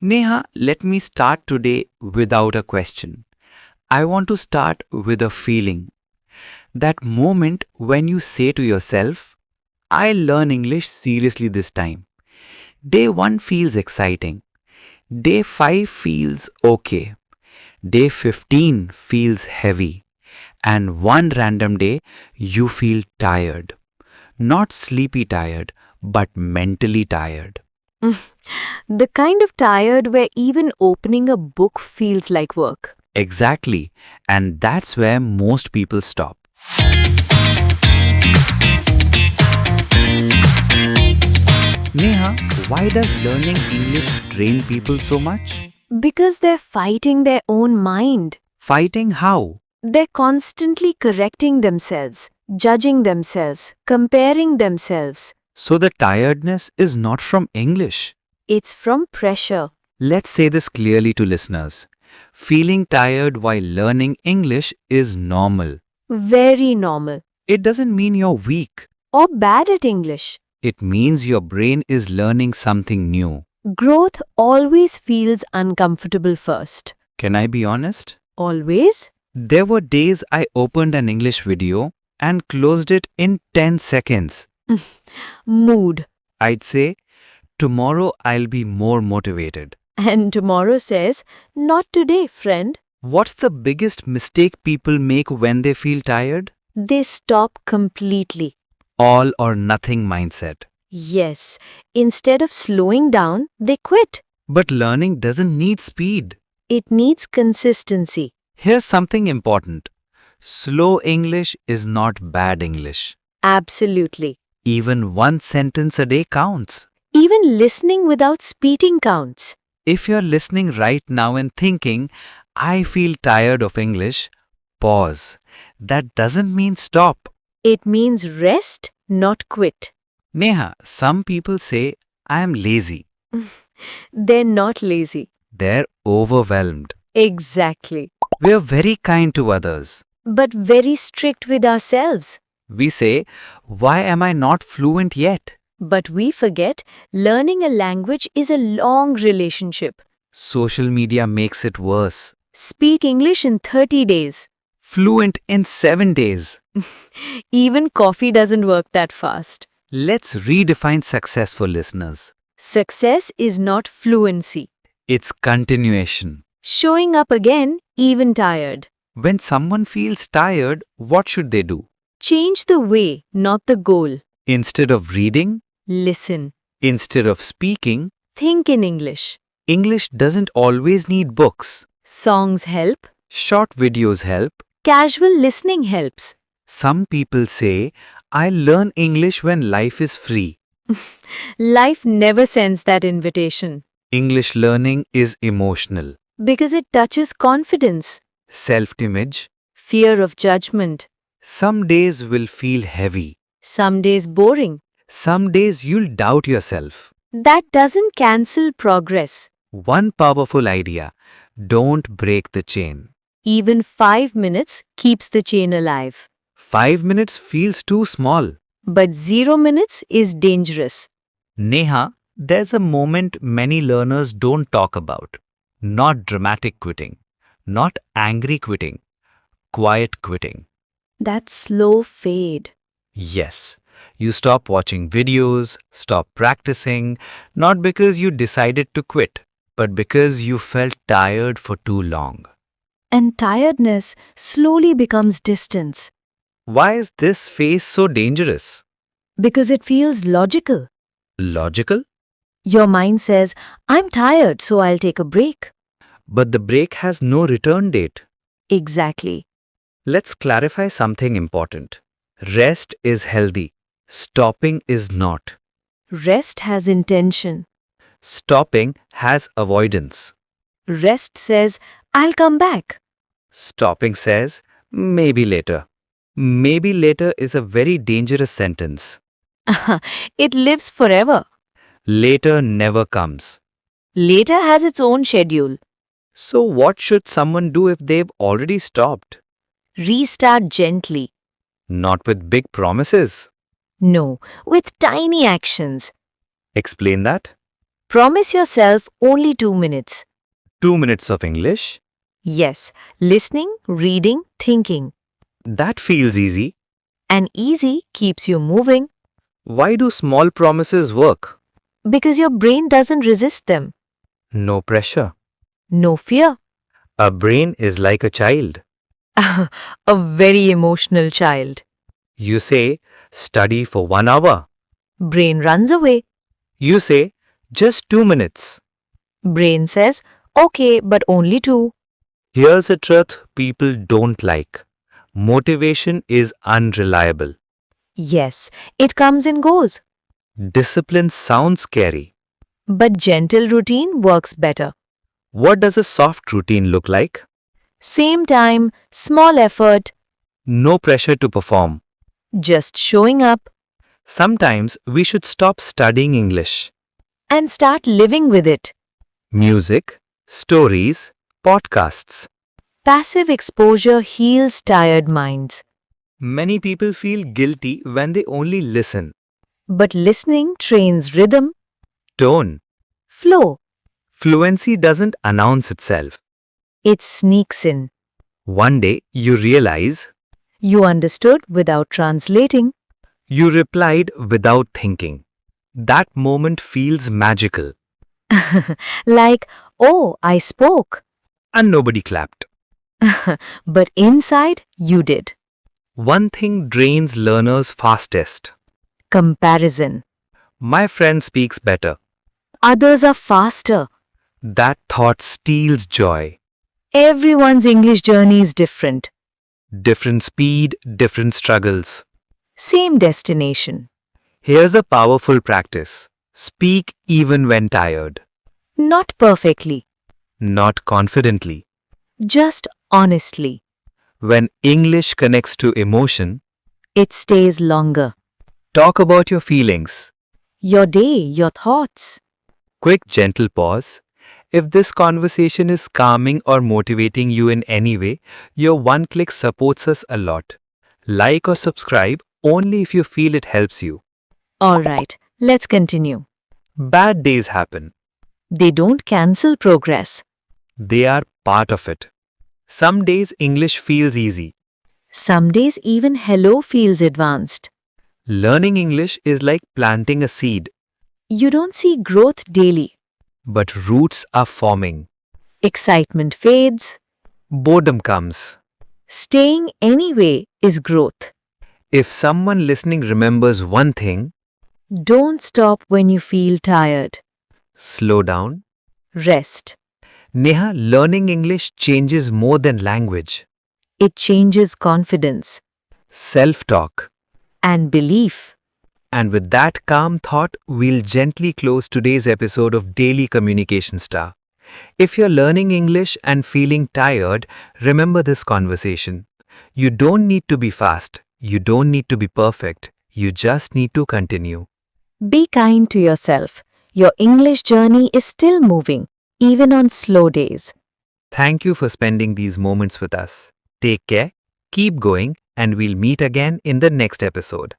Neha, let me start today without a question. I want to start with a feeling. That moment when you say to yourself, I learn English seriously this time. Day 1 feels exciting. Day 5 feels okay. Day 15 feels heavy. And one random day, you feel tired. Not sleepy tired, but mentally tired. The kind of tired where even opening a book feels like work. Exactly. And that's where most people stop. Neha, why does learning English drain people so much? Because they're fighting their own mind. Fighting how? They're constantly correcting themselves, judging themselves, comparing themselves. So the tiredness is not from English. It's from pressure. Let's say this clearly to listeners. Feeling tired while learning English is normal. Very normal. It doesn't mean you're weak. Or bad at English. It means your brain is learning something new. Growth always feels uncomfortable first. Can I be honest? Always? There were days I opened an English video and closed it in 10 seconds. Mood. I'd say, tomorrow I'll be more motivated. And tomorrow says, not today, friend. What's the biggest mistake people make when they feel tired? They stop completely. All or nothing mindset. Yes, instead of slowing down, they quit. But learning doesn't need speed. It needs consistency. Here's something important. Slow English is not bad English. Absolutely. Even one sentence a day counts. Even listening without speaking counts. If you're listening right now and thinking, I feel tired of English, pause. That doesn't mean stop. It means rest, not quit. Neha, some people say, I am lazy. They're not lazy. They're overwhelmed. Exactly. We're very kind to others. But very strict with ourselves. We say, why am I not fluent yet? But we forget learning a language is a long relationship. Social media makes it worse. Speak English in 30 days. Fluent in 7 days. Even coffee doesn't work that fast. Let's redefine success for listeners. Success is not fluency. It's continuation. Showing up again, even tired. When someone feels tired, what should they do? Change the way, not the goal. Instead of reading, Listen. instead of speaking, Think in English. English doesn't always need books. Songs help. Short videos help. Casual listening helps. Some people say, I learn English when life is free. Life never sends that invitation. English learning is emotional. Because it touches confidence, Self-image. fear of judgment. Some days will feel heavy. Some days boring. Some days you'll doubt yourself. That doesn't cancel progress. One powerful idea. Don't break the chain. Even 5 minutes keeps the chain alive. 5 minutes feels too small. But 0 minutes is dangerous. Neha, there's a moment many learners don't talk about. Not dramatic quitting. Not angry quitting. Quiet quitting. That slow fade. Yes, you stop watching videos, stop practicing, not because you decided to quit, but because you felt tired for too long. And tiredness slowly becomes distance. Why is this phase so dangerous? Because it feels logical. Logical? Your mind says, I'm tired, so I'll take a break. But the break has no return date. Exactly. Let's clarify something important. Rest is healthy. Stopping is not. Rest has intention. Stopping has avoidance. Rest says, I'll come back. Stopping says, maybe later. Maybe later is a very dangerous sentence. It lives forever. Later never comes. Later has its own schedule. So what should someone do if they've already stopped? Restart gently. Not with big promises. No, with tiny actions. Explain that. Promise yourself only 2 minutes. 2 minutes of English? Yes, listening, reading, thinking. That feels easy. And easy keeps you moving Why do small promises work? because your brain doesn't resist them. No pressure. No fear. A brain is like a child. A very emotional child. You say, study for 1 hour. Brain runs away. You say, just 2 minutes. Brain says, okay, but only 2. Here's a truth people don't like. Motivation is unreliable. Yes, it comes and goes. Discipline sounds scary. But gentle routine works better. What does a soft routine look like? Same time, small effort, No pressure to perform. just showing up Sometimes we should stop studying English. and start living with it. Music, stories, podcasts. Passive exposure heals tired minds. Many people feel guilty when they only listen. But listening trains rhythm, Tone. flow. Fluency doesn't announce itself. It sneaks in. One day you realize You understood without translating. you replied without thinking. That moment feels magical. Like, oh, I spoke. And nobody clapped. But inside, you did. One thing drains learners fastest. Comparison. My friend speaks better. Others are faster. That thought steals joy. Everyone's English journey is different. Different speed, different struggles. Same destination. Here's a powerful practice. Speak even when tired. Not perfectly, Not confidently. just honestly. When English connects to emotion, It stays longer. talk about your feelings. Your day, your thoughts. Quick, gentle pause. If this conversation is calming or motivating you in any way, your one click supports us a lot. Like or subscribe only if you feel it helps you. Alright, let's continue. Bad days happen. They don't cancel progress. They are part of it. Some days English feels easy. Some days even hello feels advanced. Learning English is like planting a seed, You don't see growth daily. but roots are forming. Excitement fades. Boredom comes. Staying anyway is growth. If someone listening remembers one thing, Don't stop when you feel tired. slow down. Rest. Neha, learning English changes more than language. It changes confidence Self-talk. and belief. And with that calm thought, we'll gently close today's episode of Daily Communication Star. If you're learning English and feeling tired, remember this conversation. You don't need to be fast. You don't need to be perfect. You just need to continue. Be kind to yourself. Your English journey is still moving, even on slow days. Thank you for spending these moments with us. Take care, keep going, and we'll meet again in the next episode.